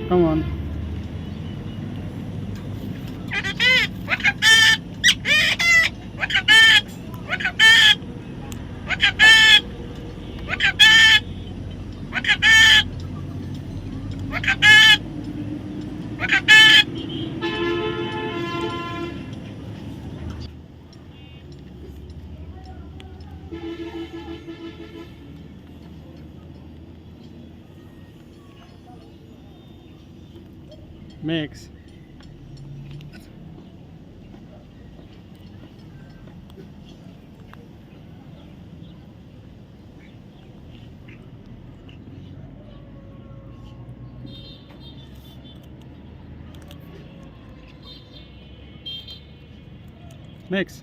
Come on. Mix. Mix.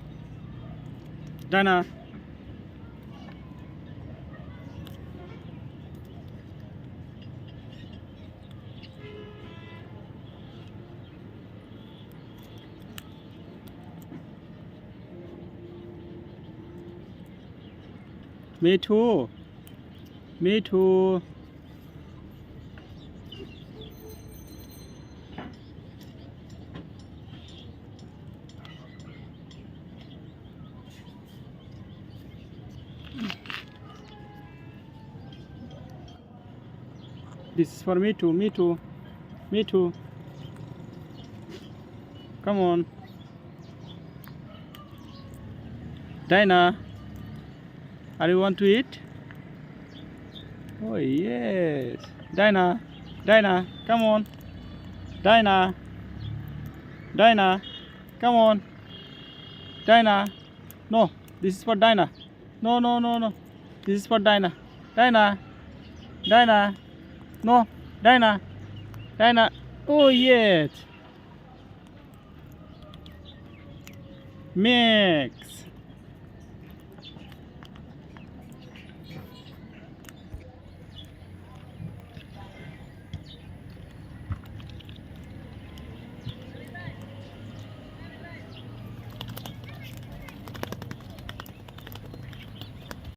Dana. Me too. Me too. This is for me too. Me too. Me too. Come on. Dinah, are you want to eat? Oh yes. Dinah, Dinah, come on. Dinah, Dinah, come on. Dinah, no, this is for Dinah. No, no, no, no. This is for Dinah. Dinah, Dinah, no, Dinah, Dinah. Oh yes. Mix.